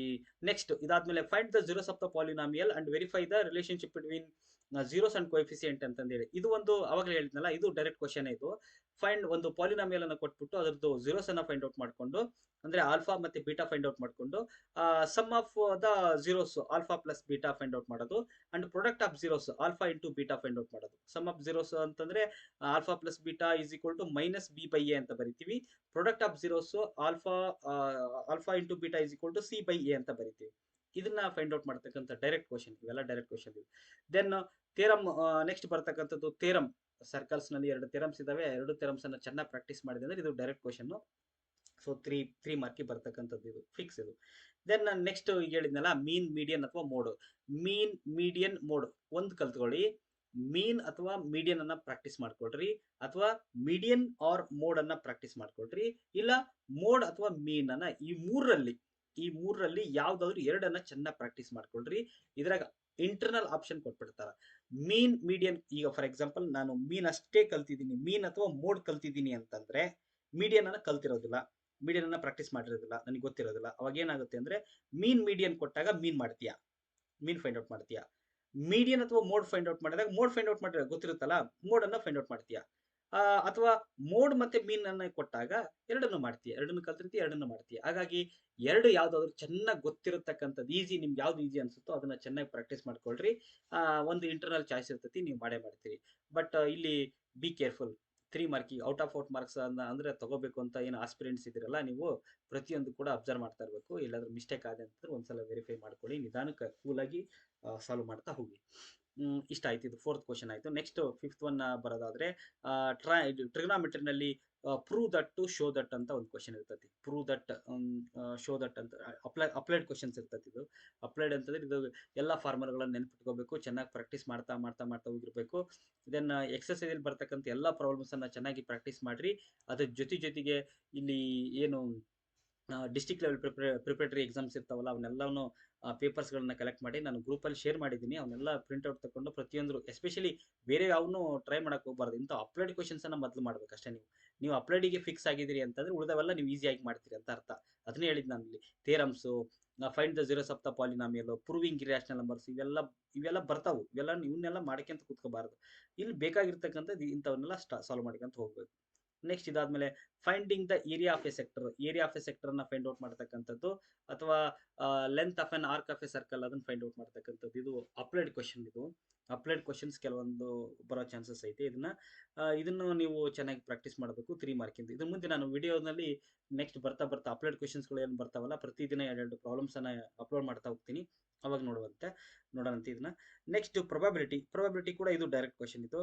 ನೆಕ್ಸ್ಟ್ ಇದಾದ್ಮೇಲೆ find the zeros of the polynomial and verify the relationship between zeros and coefficient ಅಂತಂದೇಳಿ ಇದು ಒಂದು ಅವಾಗಲೇ ಹೇಳಿದ್ನಲ್ಲ, ಇದು ಡೈರೆಕ್ಟ್ ಕ್ವಶನ್. ಇದು ಫೈಂಡ್ ಒಂದು ಪಾಲಿನಾಮಿಯಲ್ ಅನ್ನು ಕೊಟ್ಬಿಟ್ಟು ಅದ್ರದ್ದು ಜೀರೋಸ್ ಅನ್ನ ಫೈಂಡ್ ಔಟ್ ಮಾಡ್ಕೊಂಡು, ಅಂದ್ರೆ ಆಲ್ಫಾ ಮತ್ತೆ ಬೀಟಾ ಫೈಂಡ್ ಔಟ್ ಮಾಡ್ಕೊಂಡು sum of the zeros alpha plus beta find out ಮಾಡೋದು, and product of zeros alpha into beta find out ಮಾಡೋದು. ಸಮ್ ಆಫ್ ಜೀರೋಸ್ ಅಂತಂದ್ರೆ alpha plus beta is equal to -b/a ಅಂತ ಬರಿತೀವಿ. Product of zeros alpha into beta is equal to c/a ಅಂತ ಬರಿತೀವಿ. ಇದನ್ನ ಫೈಂಡ್ ಔಟ್ ಮಾಡ್ತಕ್ಕಂಥ ಡೈರೆಕ್ಟ್ ಕ್ವಶನ್, ಇವೆಲ್ಲ ಡೈರೆಕ್ಟ್ ಕ್ವಶನ್ ಇವೆ. ದೆನ್ ಥಿಯರಮ್, ನೆಕ್ಸ್ಟ್ ಬರ್ತಕ್ಕಂಥದ್ದು ಥಿಯರಮ್. ಸರ್ಕಲ್ಸ್ ನಲ್ಲಿ 2 ಥಿಯರಮ್ಸ್ ಇದಾವೆ, 2 ಥಿಯರಮ್ಸ್ ಅನ್ನ ಚೆನ್ನಾಗಿ ಪ್ರಾಕ್ಟೀಸ್ ಮಾಡಿದೆ ಅಂದ್ರೆ ಇದು ಡೈರೆಕ್ಟ್ ಕ್ವಶನ್. ಸೊ 3 ಮಾರ್ಕಿ ಬರ್ತಕ್ಕಂಥದ್ದು, ಇದು ಫಿಕ್ಸ್ ಇದು. ದೆನ್ ನೆಕ್ಸ್ಟ್ ಈಗ ಹೇಳಿದ್ನಲ್ಲ, ಮೀನ್, ಮೀಡಿಯನ್ ಅಥವಾ ಮೋಡ್. ಮೀನ್, ಮೀಡಿಯನ್, ಮೋಡ್ ಒಂದು ಕಲ್ತ್ಕೊಳ್ಳಿ. ಮೀನ್ ಅಥವಾ ಮೀಡಿಯನ್ ಅನ್ನ ಪ್ರಾಕ್ಟೀಸ್ ಮಾಡ್ಕೊಳ್ರಿ, ಅಥವಾ ಮೀಡಿಯನ್ ಆರ್ ಮೋಡ್ ಅನ್ನ ಪ್ರಾಕ್ಟೀಸ್ ಮಾಡ್ಕೊಳ್ರಿ, ಇಲ್ಲ ಮೋಡ್ ಅಥವಾ ಮೀನ್ ಅನ್ನ ಈ ಮೂರರಲ್ಲಿ ಯಾವ್ದಾದ್ರು 2 ಚೆನ್ನಾಗಿ ಪ್ರಾಕ್ಟೀಸ್ ಮಾಡ್ಕೊಳ್ರಿ. ಇದ್ರಾಗ ಇಂಟರ್ನಲ್ ಆಪ್ಷನ್ ಕೊಟ್ಬಿಡ್ತಾರ. ಮೀನ್, ಮೀಡಿಯನ್, ಈಗ ಫಾರ್ ಎಕ್ಸಾಂಪಲ್ ನಾನು ಮೀನ್ ಅಷ್ಟೇ ಕಲ್ತಿದ್ದೀನಿ, ಮೀನ್ ಅಥವಾ ಮೋಡ್ ಕಲ್ತಿದ್ದೀನಿ ಅಂತಂದ್ರೆ ಮೀಡಿಯನ್ ಅನ್ನ ಕಲ್ತಿರೋದಿಲ್ಲ, ಮೀಡಿಯನ್ ಅನ್ನ ಪ್ರಾಕ್ಟೀಸ್ ಮಾಡಿರೋದಿಲ್ಲ, ನನಗೆ ಗೊತ್ತಿರೋದಿಲ್ಲ. ಅವಾಗ ಏನಾಗುತ್ತೆ ಅಂದ್ರೆ ಮೀನ್, ಮೀಡಿಯನ್ ಕೊಟ್ಟಾಗ ಮೀನ್ ಮಾಡ್ತೀಯಾ, ಮೀನ್ ಫೈಂಡ್ ಔಟ್ ಮಾಡ್ತೀಯಾ. ಮೀಡಿಯನ್ ಅಥವಾ ಮೋಡ್ ಫೈಂಡ್ ಔಟ್ ಮಾಡಿದಾಗ ಮೋಡ್ ಫೈಂಡ್ ಔಟ್ ಮಾಡಿದ್ರೆ ಗೊತ್ತಿರುತ್ತಲ್ಲ, ಮೋಡ್ ಅನ್ನ ಫೈಂಡ್ ಔಟ್ ಮಾಡ್ತೀಯಾ. ಅಥವಾ ಮೋಡ್ ಮತ್ತೆ ಮೀನ್ ಅನ್ನ ಕೊಟ್ಟಾಗ ಎರಡನ್ನು ಮಾಡ್ತೀಯ, ಎರಡನ್ನು ಕಲ್ತಿರ್ತೀಯ, ಎರಡನ್ನು ಮಾಡ್ತೀಯ. ಹಾಗಾಗಿ ಯಾವ್ದಾದ್ರು ಚೆನ್ನಾಗಿ ಗೊತ್ತಿರತಕ್ಕಂಥದ್ದು, ಈಸಿ, ನಿಮ್ಗೆ ಯಾವ್ದು ಈಸಿ ಅನ್ಸುತ್ತೋ ಅದನ್ನ ಚೆನ್ನಾಗಿ ಪ್ರಾಕ್ಟೀಸ್ ಮಾಡ್ಕೊಳ್ರಿ. ಒಂದು ಇಂಟರ್ನಲ್ ಚಾಯ್ಸ್ ಇರ್ತೈತಿ, ನೀವು ಮಾಡೇ ಮಾಡ್ತೀರಿ. ಬಟ್ ಇಲ್ಲಿ ಬಿ ಕೇರ್ಫುಲ್. 3 ಮಾರ್ಕಿಗೆ ಔಟ್ ಮಾರ್ಕ್ಸ್ ಅಂದ್ರೆ ತಗೋಬೇಕು ಅಂತ ಏನು ಆಸ್ಪಿರೆಂಟ್ಸ್ ಇದಿರಲ್ಲ, ನೀವು ಪ್ರತಿಯೊಂದು ಕೂಡ ಅಬ್ಸರ್ವ್ ಮಾಡ್ತಾ ಇರಬೇಕು. ಎಲ್ಲಾದ್ರೂ ಮಿಸ್ಟೇಕ್ ಆದ ಅಂತಂದ್ರೆ ಒಂದ್ಸಲ ವೆರಿಫೈ ಮಾಡ್ಕೊಳ್ಳಿ, ನಿಧಾನಕ್ಕೆ ಕೂಲಾಗಿ ಸಾಲ್ವ್ ಮಾಡ್ತಾ ಹೋಗಿ. ಇಷ್ಟ ಆಯ್ತು, ಇದು 4th ಕ್ವಶನ್ ಆಯ್ತು. ನೆಕ್ಸ್ಟ್ 5th ಒನ್ ಬರೋದಾದ್ರೆ ಟ್ರಿಗ್ನಾಮೆಟ್ರಿನಲ್ಲಿ prove that to show that ಅಂತ ಒಂದು ಕ್ವಶನ್ ಇರ್ತೈತಿ. ಪ್ರೂವ್ ದಟ್, ಶೋ ದಟ್ ಅಂತ ಅಪ್ಲೈಡ್ ಕ್ವಶನ್ಸ್ ಇರ್ತೈತಿ. ಇದು ಅಪ್ಲೈಡ್ ಅಂತಂದ್ರೆ ಇದು ಎಲ್ಲ ಫಾರ್ಮರ್ಗಳನ್ನ ನೆನ್ಪಿಟ್ಕೋಬೇಕು, ಚೆನ್ನಾಗಿ ಪ್ರಾಕ್ಟೀಸ್ ಮಾಡ್ತಾ ಹೋಗಿರ್ಬೇಕು. ದೆನ್ ಎಕ್ಸರ್ಸೈಸ್ ಬರ್ತಕ್ಕಂಥ ಎಲ್ಲ ಪ್ರಾಬ್ಲಮ್ಸ್ ಅನ್ನ ಚೆನ್ನಾಗಿ ಪ್ರಾಕ್ಟೀಸ್ ಮಾಡ್ರಿ. ಅದ್ರ ಜೊತೆಗೆ ಇಲ್ಲಿ ಏನು ಡಿಸ್ಟ್ರಿಕ್ಟ್ ಲೆವೆಲ್ ಪ್ರಿಪರೇಟರಿ ಎಕ್ಸಾಮ್ಸ್ ಇರ್ತಾವಲ್ಲ ಅವನ್ನೆಲ್ಲವನ್ನು ಪೇಪರ್ಸ್ಗಳನ್ನ ಕಲೆಕ್ಟ್ ಮಾಡಿ ನಾನು ಗ್ರೂಪಲ್ಲಿ ಶೇರ್ ಮಾಡಿದ್ದೀನಿ. ಅವನ್ನೆಲ್ಲ ಪ್ರಿಂಟ್ಔಟ್ ತಗೊಂಡು ಪ್ರತಿಯೊಂದು ಎಸ್ಪೆಷಲಿ ಬೇರೆ ಯಾವನ್ನೂ ಟ್ರೈ ಮಾಡಕ್ಕೆ ಹೋಗ್ಬಾರ್ದು. ಇಂಥ ಅಪ್ಲೈಡ್ ಕ್ವಶನ್ಸನ್ನು ಮೊದಲು ಮಾಡ್ಬೇಕು ಅಷ್ಟೇ. ನೀವು ಅಪ್ಲೈಡಿಗೆ ಫಿಕ್ಸ್ ಆಗಿದ್ದೀರಿ ಅಂತಂದರೆ ಉಳಿದವೆಲ್ಲ ನೀವು ಈಸಿಯಾಗಿ ಮಾಡ್ತೀರಿ ಅಂತ ಅರ್ಥ. ಅದನ್ನೇ ಹೇಳಿದ್ದು ನಾನು ಇಲ್ಲಿ. Theorems, find the zeros of the polynomial, proving irrational numbers, ಇವೆಲ್ಲ ಬರ್ತಾವು. ಇವನ್ನೆಲ್ಲ ಮಾಡ್ಕೊಂತ ಕೂತ್ಕೋಬಾರ್ದು. ಇಲ್ಲಿ ಬೇಕಾಗಿರ್ತಕ್ಕಂಥದ್ದು ಇಂಥವನ್ನೆಲ್ಲ ಸಾಲ್ವ್ ಮಾಡ್ಕೊಂತ ಹೋಗ್ಬೇಕು. ನೆಕ್ಸ್ಟ್ ಇದಾದ್ಮೇಲೆ finding the area of a sector. Area of a ಸೆಕ್ಟರ್ನ ಫೈಂಡ್ ಔಟ್ ಮಾಡ್ತಕ್ಕಂಥದ್ದು, ಅಥವಾ length of an arc of a circle ಅದನ್ನು ಫೈಂಡ್ ಔಟ್ ಮಾಡ್ತಕ್ಕಂಥದ್ದು. ಇದು ಅಪ್ಲೈಡ್ ಕ್ವಶನ್. ಇದು ಅಪ್ಲೈಡ್ ಕ್ವಶನ್ಸ್ ಕೆಲವೊಂದು ಬರೋ ಚಾನ್ಸಸ್ ಐತೆ. ಇದನ್ನು ನೀವು ಚೆನ್ನಾಗಿ ಪ್ರಾಕ್ಟೀಸ್ ಮಾಡಬೇಕು 3 ಮಾರ್ಕಿಂದ. ಇದ್ರ ಮುಂದೆ ನಾನು ವಿಡಿಯೋನಲ್ಲಿ ನೆಕ್ಸ್ಟ್ ಬರ್ತಾ ಅಪ್ಲೈಡ್ ಕ್ವಶನ್ಸ್ಗಳು ಏನು ಬರ್ತಾವಲ್ಲ ಪ್ರತಿದಿನ 2 ಪ್ರಾಬ್ಲಮ್ಸನ್ನು ಅಪ್ಲೋಡ್ ಮಾಡ್ತಾ ಹೋಗ್ತೀನಿ. ಅವಾಗ ನೋಡೋಣಂತೆ ಇದನ್ನ. ನೆಕ್ಸ್ಟ್ ಪ್ರೊಬಬಿಲಿಟಿ ಕೂಡ ಇದು ಡೈರೆಕ್ಟ್ ಕ್ವಶನ್. ಇದು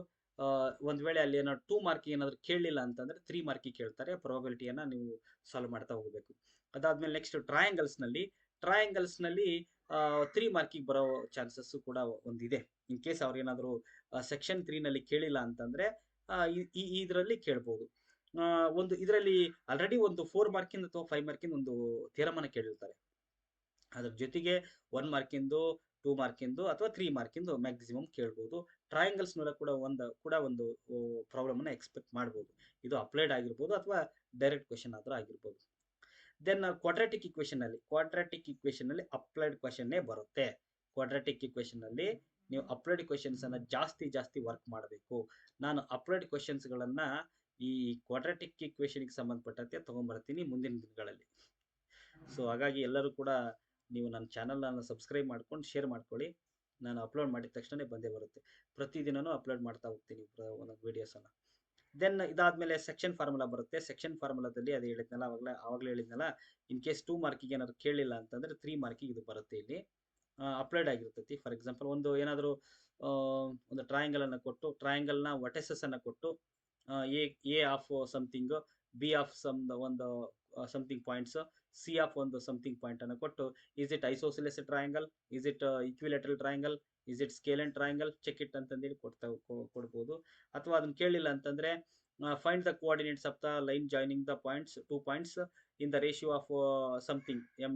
ಒಂದು ವೇಳೆ ಅಲ್ಲಿ ಏನೋ 2 ಮಾರ್ಕಿಗೆ ಏನಾದರೂ ಕೇಳಲಿಲ್ಲ ಅಂತಂದರೆ 3 ಮಾರ್ಕಿಗೆ ಕೇಳ್ತಾರೆ. ಪ್ರೊಬಬಿಲಿಟಿಯನ್ನು ನೀವು ಸಾಲ್ವ್ ಮಾಡ್ತಾ ಹೋಗಬೇಕು. ಅದಾದಮೇಲೆ ನೆಕ್ಸ್ಟ್ ಟ್ರಯಾಂಗಲ್ಸ್ನಲ್ಲಿ 3 ಮಾರ್ಕಿಗೆ ಬರೋ ಚಾನ್ಸಸ್ಸು ಕೂಡ ಒಂದಿದೆ. ಇನ್ ಕೇಸ್ ಅವ್ರಿಗೇನಾದರೂ ಸೆಕ್ಷನ್ 3ನಲ್ಲಿ ಕೇಳಿಲ್ಲ ಅಂತಂದರೆ ಇದರಲ್ಲಿ ಕೇಳ್ಬೋದು. ಇದರಲ್ಲಿ ಆಲ್ರೆಡಿ ಒಂದು 4 ಮಾರ್ಕಿಂದ ಅಥವಾ 5 ಮಾರ್ಕಿಂದ ಒಂದು ಥಿಯರಮನ್ನು ಕೇಳಿರ್ತಾರೆ. ಅದ್ರ ಜೊತೆಗೆ 1 ಮಾರ್ಕಿಂದು, 2 ಮಾರ್ಕಿಂದು ಅಥವಾ 3 ಮಾರ್ಕಿಂದು ಮ್ಯಾಕ್ಸಿಮಮ್ ಕೇಳ್ಬೋದು. ಟ್ರಯಾಂಗಲ್ಸ್ ಮೇಲೆ ಕೂಡ ಒಂದು ಪ್ರಾಬ್ಲಮನ್ನು ಎಕ್ಸ್ಪೆಕ್ಟ್ ಮಾಡ್ಬೋದು. ಇದು ಅಪ್ಲೈಡ್ ಆಗಿರ್ಬೋದು ಅಥವಾ ಡೈರೆಕ್ಟ್ ಕ್ವೆಶನ್ ಆದರೂ ಆಗಿರ್ಬೋದು. ದೆನ್ ಕ್ವಾಡ್ರಾಟಿಕ್ ಇಕ್ವೇಷನ್ನಲ್ಲಿ ಅಪ್ಲೈಡ್ ಕ್ವೆಶನ್ನೇ ಬರುತ್ತೆ. ಕ್ವಾಡ್ರಾಟಿಕ್ ಇಕ್ವೇಷನ್ನಲ್ಲಿ ನೀವು ಅಪ್ಲೈಡ್ ಕ್ವೆಶನ್ಸನ್ನು ಜಾಸ್ತಿ ವರ್ಕ್ ಮಾಡಬೇಕು. ನಾನು ಅಪ್ಲೈಡ್ ಕ್ವೆಶನ್ಸ್ಗಳನ್ನು ಈ ಕ್ವಾಡ್ರಾಟಿಕ್ ಇಕ್ವೇಷನ್ಗೆ ಸಂಬಂಧಪಟ್ಟಂತೆ ತೊಗೊಂಬರ್ತೀನಿ ಮುಂದಿನ ದಿನಗಳಲ್ಲಿ. ಸೊ ಹಾಗಾಗಿ ಎಲ್ಲರೂ ಕೂಡ ನೀವು ನನ್ನ ಚಾನಲ್ನ ಸಬ್ಸ್ಕ್ರೈಬ್ ಮಾಡ್ಕೊಂಡು ಶೇರ್ ಮಾಡ್ಕೊಳ್ಳಿ. ನಾನು ಅಪ್ಲೋಡ್ ಮಾಡಿದ ತಕ್ಷಣ ಬಂದೇ ಬರುತ್ತೆ. ಪ್ರತಿದಿನವೂ ಅಪ್ಲೋಡ್ ಮಾಡ್ತಾ ಹೋಗ್ತೀನಿ ಒಂದೊಂದು ವೀಡಿಯೋಸನ್ನು. ದೆನ್ ಇದಾದಮೇಲೆ ಸೆಕ್ಷನ್ ಫಾರ್ಮುಲಾ ಬರುತ್ತೆ. ಸೆಕ್ಷನ್ ಫಾರ್ಮುಲಾದಲ್ಲಿ ಅದು ಹೇಳಿದ್ನಲ್ಲ ಆವಾಗಲೇ ಹೇಳಿದ್ನಲ್ಲ, ಇನ್ ಕೇಸ್ 2 ಮಾರ್ಕಿಗೆ ಏನಾದ್ರು ಕೇಳಿಲ್ಲ ಅಂತಂದರೆ 3 ಮಾರ್ಕಿಗೆ ಇದು ಬರುತ್ತೆ. ಇಲ್ಲಿ ಅಪ್ಲೈಡ್ ಆಗಿರ್ತೈತಿ. ಫಾರ್ ಎಕ್ಸಾಂಪಲ್ ಏನಾದರೂ ಒಂದು ಟ್ರಯಾಂಗಲನ್ನು ಕೊಟ್ಟು, ಟ್ರಯಾಂಗಲ್ನ ವರ್ಟೆಸಸ್ಸನ್ನು ಕೊಟ್ಟು, A of something, B of something points, C of ಒಂದು ಸಮಥಿಂಗ್ ಪಾಯಿಂಟ್ ಅನ್ನು ಕೊಟ್ಟು, is it isosceles triangle, is it equilateral triangle, is it scalene triangle, check it ಅಂತಂದೇಳಿ ಕೊಡ್ಬೋದು. ಅಥವಾ ಅದನ್ನು ಕೇಳಿಲ್ಲ ಅಂತಂದರೆ find the coordinates of the line joining the points 2 points in the ratio of something m:m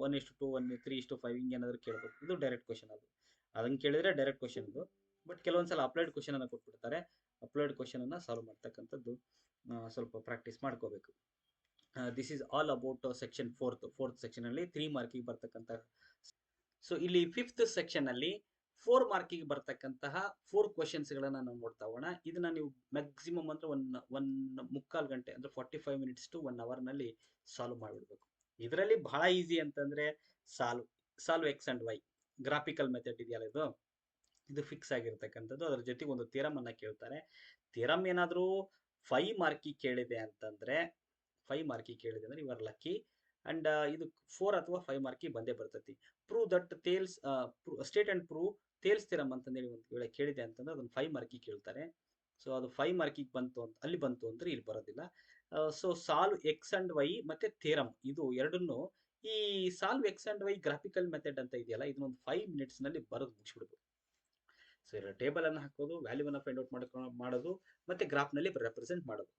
1:2 3:5 ಹಿಂಗೆ ಏನಾದರೂ ಕೇಳ್ಬೋದು. ಇದು ಡೈರೆಕ್ಟ್ ಕ್ವಶನ್. ಅದನ್ನು ಕೇಳಿದರೆ ಡೈರೆಕ್ಟ್ ಕ್ವಶನ್ ಇದು. ಬಟ್ ಕೆಲವೊಂದ್ಸಲ ಅಪ್ಲೈಡ್ ಕ್ವಶನ್ ಅನ್ನು ಕೊಟ್ಬಿಡ್ತಾರೆ. ಅಪ್ಲೈಡ್ ಕ್ವಶನ್ ಅನ್ನು ಸಾಲ್ವ್ ಮಾಡ್ತಕ್ಕಂಥದ್ದು ಸ್ವಲ್ಪ ಪ್ರಾಕ್ಟೀಸ್ ಮಾಡ್ಕೋಬೇಕು. This is all about section 4th ಸೆಕ್ಷನಲ್ಲಿ 3 ಮಾರ್ಕಿಗೆ ಬರ್ತಕ್ಕಂಥ. ಸೊ ಇಲ್ಲಿ 5th ಸೆಕ್ಷನ್ನಲ್ಲಿ 4 ಮಾರ್ಕಿಗೆ ಬರ್ತಕ್ಕಂತಹ 4 ಕ್ವಶನ್ಸ್ಗಳನ್ನು ನಾವು ನೋಡ್ತಾ ಹೋಗೋಣ. ಇದನ್ನ ನೀವು ಮ್ಯಾಕ್ಸಿಮಮ್ ಅಂದರೆ ಒಂದು ಮುಕ್ಕಾಲು ಗಂಟೆ ಅಂದರೆ 45 ಮಿನಿಟ್ಸ್ ಟು 1 ಅವರ್ನಲ್ಲಿ ಸಾಲ್ವ್ ಮಾಡಿಬಿಡ್ಬೇಕು. ಇದರಲ್ಲಿ ಬಹಳ ಈಸಿ ಅಂತಂದರೆ solve X and Y graphical method ಇದೆಯಲ್ಲ, ಇದು ಫಿಕ್ಸ್ ಆಗಿರ್ತಕ್ಕಂಥದ್ದು. ಅದರ ಜೊತೆಗೆ ಒಂದು ಥಿಯರಮ್ ಅನ್ನು ಕೇಳ್ತಾರೆ. ಥಿಯರಮ್ ಏನಾದರೂ 5 ಮಾರ್ಕಿಗೆ ಕೇಳಿದೆ ಅಂತಂದರೆ ಯು ಆರ್ ಲಕ್ಕಿ. ಅಂಡ್ ಇದು 4 ಅಥವಾ 5 ಮಾರ್ಕಿಗೆ ಬಂದೇ ಬರ್ತೈತಿ. Prove that state and prove Thales theorem ಅಂತಂದೇಳಿ ಒಂದು ವೇಳೆ ಕೇಳಿದೆ ಅಂತಂದ್ರೆ ಅದನ್ನು 5 ಮಾರ್ಕಿಗೆ ಕೇಳ್ತಾರೆ. ಸೊ ಅದು 5 ಮಾರ್ಕಿಗೆ ಅಲ್ಲಿ ಬಂತು ಅಂದರೆ ಇಲ್ಲಿ ಬರೋದಿಲ್ಲ. So solve X and Y ಮತ್ತು ಥಿಯರಮ್ ಇದು ಎರಡನ್ನೂ, ಈ solve X and Y graphical method ಅಂತ ಇದೆಯಲ್ಲ, ಇದನ್ನೊಂದು 5 ಮಿನಿಟ್ಸ್ನಲ್ಲಿ ಬರೋದು ಮುಗಿಸ್ಬಿಡ್ಬೋದು. ಸೊ ಇದರ ಟೇಬಲನ್ನು ಹಾಕೋದು, ವ್ಯಾಲ್ಯೂವನ್ನು ಫೈಂಡ್ ಔಟ್ ಮಾಡೋದು ಮತ್ತು ಗ್ರಾಫ್ನಲ್ಲಿ ರೆಪ್ರೆಸೆಂಟ್ ಮಾಡೋದು.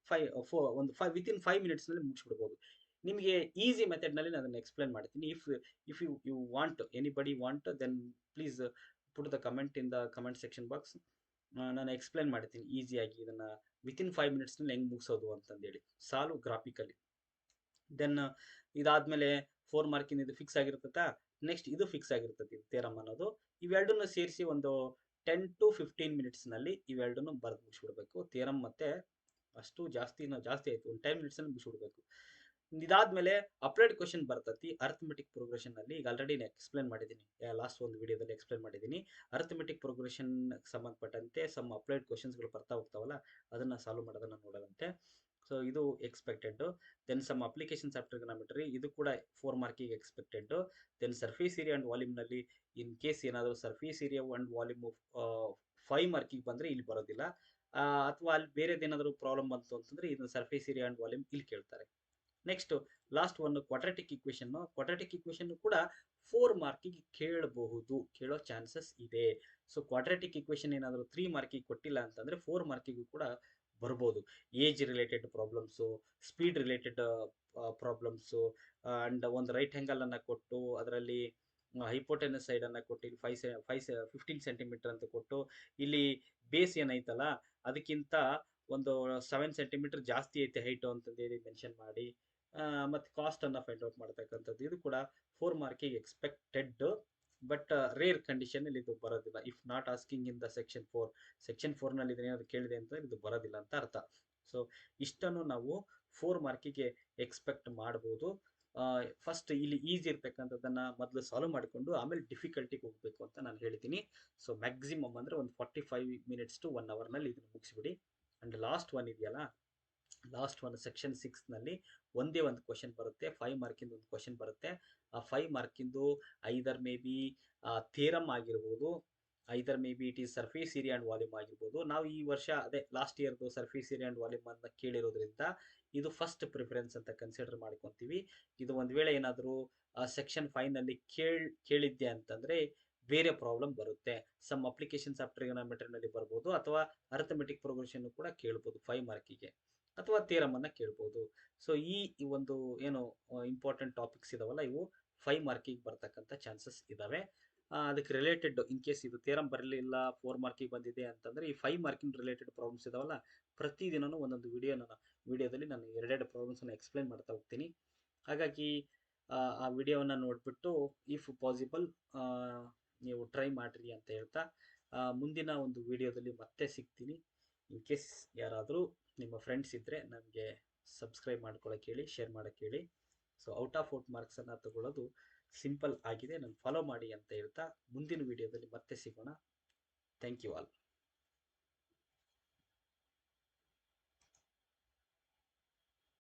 ವಿತಿನ್ 5 ಮಿನಿಟ್ಸ್ನಲ್ಲಿ ಮುಗಿಸ್ಬಿಡ್ಬೋದು. ನಿಮಗೆ ಈಸಿ ಮೆಥಡ್ನಲ್ಲಿ ನಾನು ಅದನ್ನು ಎಕ್ಸ್ಪ್ಲೇನ್ ಮಾಡ್ತೀನಿ. If you want, anybody want, then please put the comment in the comment section box. ನಾನು ಎಕ್ಸ್ಪ್ಲೇನ್ ಮಾಡ್ತೀನಿ ಈಸಿಯಾಗಿ ಇದನ್ನು ವಿತಿನ್ 5 ಮಿನಿಟ್ಸ್ನಲ್ಲಿ ಹೆಂಗೆ ಮುಗಿಸೋದು ಅಂತಂದೇಳಿ, ಸಾಲ್ವ್ ಗ್ರಾಫಿಕಲಿ. ದೆನ್ ಇದಾದಮೇಲೆ 4 ಮಾರ್ಕಿನ ಇದು ಫಿಕ್ಸ್ ಆಗಿರ್ತೈತಾ. ನೆಕ್ಸ್ಟ್ ಇದು ಫಿಕ್ಸ್ ಆಗಿರ್ತೈತಿ ಥಿಯರಮ್ ಅನ್ನೋದು. ಇವೆರಡನ್ನು ಸೇರಿಸಿ ಒಂದು 10 to 15 ಮಿನಿಟ್ಸ್ನಲ್ಲಿ ಇವೆರಡನ್ನು ಬರೆದು ಮುಗಿಸ್ಬಿಡ್ಬೇಕು. ಥಿಯರಮ್ ಮತ್ತು ಅಷ್ಟು ಜಾಸ್ತಿ ಆಯಿತು, ಒಂದು 10 ಮಿನಿಟ್ಸಲ್ಲಿ ಮುಗಿಸ್ಬಿಡ್ಬೇಕು. ಇದಾದ್ಮೇಲೆ ಅಪ್ಲೈಡ್ ಕ್ವಶನ್ ಬರ್ತೈತಿ ಅರ್ಥಮೆಟಿಕ್ ಪ್ರೋಗ್ರೆಷನ್ನಲ್ಲಿ. ಈಗ ಆಲ್ರೆಡಿ ಎಕ್ಸ್ಪ್ಲೇನ್ ಮಾಡಿದ್ದೀನಿ, ಲಾಸ್ಟ್ ಒಂದು ವಿಡಿಯೋದಲ್ಲಿ ಎಕ್ಸ್ಪ್ಲೇನ್ ಮಾಡಿದ್ದೀನಿ. ಅರ್ಥಮೆಟಿಕ್ ಪ್ರೋಗ್ರೆಷನ್ ಸಂಬಂಧಪಟ್ಟಂತೆ ಸಮ್ ಅಪ್ಲೈಡ್ ಕ್ವಶನ್ಸ್ಗಳು ಬರ್ತಾ ಹೋಗ್ತಾವಲ್ಲ, ಅದನ್ನು ಸಾಲ್ವ್ ಮಾಡೋದನ್ನು ನೋಡೋದಂತೆ. ಸೊ ಇದು expected. Then some applications of trigonometry, ಇದು ಕೂಡ 4 ಮಾರ್ಕಿಗೆ expected. Then surface area and ವಾಲ್ಯೂಮ್ನಲ್ಲಿ ಇನ್ ಕೇಸ್ ಏನಾದರೂ ಸರ್ಫೇಸ್ ಏರಿಯಾ ಆ್ಯಂಡ್ ವಾಲ್ಯೂಮ್ 5 ಮಾರ್ಕಿಗೆ ಬಂದರೆ ಇಲ್ಲಿ ಬರೋದಿಲ್ಲ. ಅಥವಾ ಅಲ್ಲಿ ಬೇರೆದೇನಾದರೂ ಪ್ರಾಬ್ಲಮ್ ಬಂತು ಅಂತಂದರೆ ಇದನ್ನು ಸರ್ಫೇಸ್ ಏರಿಯಾ ಆ್ಯಂಡ್ ವಾಲ್ಯೂಮ್ ಇಲ್ಲಿ ಕೇಳ್ತಾರೆ. ನೆಕ್ಸ್ಟ್ ಲಾಸ್ಟ್ ಒಂದು ಕ್ವಾಡ್ರಾಟಿಕ್ ಇಕ್ವೇಷನ್ ಕೂಡ 4 ಮಾರ್ಕಿಗೆ ಕೇಳೋ ಚಾನ್ಸಸ್ ಇದೆ. ಸೊ ಕ್ವಾಡ್ರಾಟಿಕ್ ಇಕ್ವೇಷನ್ ಏನಾದರೂ 3 ಮಾರ್ಕಿಗೆ ಕೊಟ್ಟಿಲ್ಲ ಅಂತಂದರೆ 4 ಮಾರ್ಕಿಗೂ ಕೂಡ ಬರ್ಬೋದು. Age related problems, speed related problems, and ಒಂದು ರೈಟ್ ಆ್ಯಂಗಲ್ ಅನ್ನು ಕೊಟ್ಟು ಅದರಲ್ಲಿ ಹೈಪೋಟೆನಸ್ ಸೈಡ್ ಅನ್ನು ಕೊಟ್ಟು ಇಲ್ಲಿ 15 ಸೆಂಟಿಮೀಟರ್ ಅಂತ ಕೊಟ್ಟು ಇಲ್ಲಿ ಬೇಸ್ ಏನೈತಲ್ಲ ಅದಕ್ಕಿಂತ ಒಂದು 7 ಸೆಂಟಿಮೀಟರ್ ಜಾಸ್ತಿ ಐತೆ ಹೈಟು ಅಂತಂದೇಳಿ ಮೆನ್ಷನ್ ಮಾಡಿ ಮತ್ತು ಕಾಸ್ಟನ್ನು ಫೈಂಡ್ ಔಟ್ ಮಾಡ್ತಕ್ಕಂಥದ್ದು. ಇದು ಕೂಡ 4 ಮಾರ್ಕಿಗೆ ಎಕ್ಸ್ಪೆಕ್ಟೆಡ್, ಬಟ್ ರೇರ್ ಕಂಡೀಷನಲ್ಲಿ ಇದು ಬರೋದಿಲ್ಲ. If not asking in the section 4ನಲ್ಲಿ ಇದನ್ನೇನಾದ್ರು ಕೇಳಿದೆ ಅಂತ ಇದು ಬರೋದಿಲ್ಲ ಅಂತ ಅರ್ಥ. ಸೊ ಇಷ್ಟನ್ನು ನಾವು 4 ಮಾರ್ಕಿಗೆ ಎಕ್ಸ್ಪೆಕ್ಟ್ ಮಾಡ್ಬೋದು. ಫಸ್ಟ್ ಇಲ್ಲಿ ಈಸಿ ಇರ್ತಕ್ಕಂಥದ್ದನ್ನು ಮೊದಲು ಸಾಲ್ವ್ ಮಾಡಿಕೊಂಡು ಆಮೇಲೆ ಡಿಫಿಕಲ್ಟಿಗೆ ಹೋಗಬೇಕು ಅಂತ ನಾನು ಹೇಳ್ತೀನಿ. ಸೊ ಮ್ಯಾಕ್ಸಿಮಮ್ ಅಂದರೆ ಒಂದು 45 ಮಿನಿಟ್ಸ್ ಟು 1 ಅವರ್ನಲ್ಲಿ ಇದನ್ನು ಮುಗಿಸ್ಬಿಡಿ. ಆ್ಯಂಡ್ ಲಾಸ್ಟ್ ಒನ್ ಇದೆಯಲ್ಲ, ಲಾಸ್ಟ್ ಒನ್ ಸೆಕ್ಷನ್ 6ನಲ್ಲಿ ಒಂದೇ ಒಂದು ಕ್ವಶನ್ ಬರುತ್ತೆ, 5 ಮಾರ್ಕಿಂದು ಒಂದು ಕ್ವಶನ್ ಬರುತ್ತೆ. ಆ 5 ಮಾರ್ಕಿಂದು ಐದರ್ ಮೇ ಬಿ ಥಿಯರಮ್ ಆಗಿರ್ಬೋದು, either may be it is surface area and volume ಆಗಿರ್ಬೋದು. ನಾವು ಈ ವರ್ಷ ಅದೇ ಲಾಸ್ಟ್ ಇಯರ್ದು ಸರ್ಫೇಸ್ ಏರಿಯಾ ಆ್ಯಂಡ್ ವಾಲ್ಯೂಮ್ ಅಂತ ಕೇಳಿರೋದ್ರಿಂದ ಇದು ಫಸ್ಟ್ ಪ್ರಿಫರೆನ್ಸ್ ಅಂತ ಕನ್ಸಿಡರ್ ಮಾಡ್ಕೊತೀವಿ. ಇದು ಒಂದು ವೇಳೆ ಏನಾದರೂ ಸೆಕ್ಷನ್ 5ನಲ್ಲಿ ಕೇಳಿದ್ದೆ ಅಂತಂದರೆ ಬೇರೆ ಪ್ರಾಬ್ಲಮ್ ಬರುತ್ತೆ. ಸಮ್ ಅಪ್ಲಿಕೇಶನ್ಸ್ ಆಫ್ ಟ್ರಿಗೊನೋಮೆಟ್ರಿನಲ್ಲಿ ಬರ್ಬೋದು, ಅಥವಾ ಅರ್ಥಮೆಟಿಕ್ ಪ್ರೋಗ್ರೆಷನ್ ಕೂಡ ಕೇಳ್ಬೋದು 5 ಮಾರ್ಕಿಗೆ, ಅಥವಾ ಥಿಯರಮನ್ನು ಕೇಳ್ಬೋದು. ಸೊ ಈ ಒಂದು ಏನು ಇಂಪಾರ್ಟೆಂಟ್ ಟಾಪಿಕ್ಸ್ ಇದಾವಲ್ಲ ಇವು 5 ಮಾರ್ಕಿಗೆ ಬರ್ತಕ್ಕಂಥ ಚಾನ್ಸಸ್ ಇದ್ದಾವೆ. ಅದಕ್ಕೆ ರಿಲೇಟೆಡ್ ಇನ್ ಕೇಸ್ ಇದು ಥಿಯರಮ್ ಬರಲಿಲ್ಲ 4 ಮಾರ್ಕಿಗೆ ಬಂದಿದೆ ಅಂತಂದರೆ ಈ 5 ಮಾರ್ಕಿಂಗ್ ರಿಲೇಟೆಡ್ ಪ್ರಾಬ್ಲಮ್ಸ್ ಇದಾವಲ್ಲ ಪ್ರತಿದಿನವೂ ಒಂದೊಂದು ವಿಡಿಯೋದಲ್ಲಿ ನಾನು 2 ಪ್ರಾಬ್ಲಮ್ಸನ್ನು ಎಕ್ಸ್ಪ್ಲೈನ್ ಮಾಡ್ತಾ ಹೋಗ್ತೀನಿ. ಹಾಗಾಗಿ ಆ ವಿಡಿಯೋವನ್ನು ನೋಡಿಬಿಟ್ಟು ಇಫ್ ಪಾಸಿಬಲ್ ನೀವು ಟ್ರೈ ಮಾಡಿರಿ ಅಂತ ಹೇಳ್ತಾ ಮುಂದಿನ ಒಂದು ವಿಡಿಯೋದಲ್ಲಿ ಮತ್ತೆ ಸಿಗ್ತೀನಿ. ಇನ್ ಕೇಸ್ ಯಾರಾದರೂ ನಿಮ್ಮ ಫ್ರೆಂಡ್ಸ್ ಇದ್ದರೆ ನನಗೆ ಸಬ್ಸ್ಕ್ರೈಬ್ ಮಾಡ್ಕೊಳ್ಳೋಕೆ ಹೇಳಿ, ಶೇರ್ ಮಾಡೋಕ್ಕೆ ಹೇಳಿ. ಸೊ ಔಟ್ ಆಫ್ 4 ಮಾರ್ಕ್ಸನ್ನು ತಗೊಳ್ಳೋದು ಸಿಂಪಲ್ ಆಗಿದೆ, ನಾನು ಫಾಲೋ ಮಾಡಿ ಅಂತ ಹೇಳ್ತಾ ಮುಂದಿನ ವಿಡಿಯೋದಲ್ಲಿ ಮತ್ತೆ ಸಿಗೋಣ. Thank you all.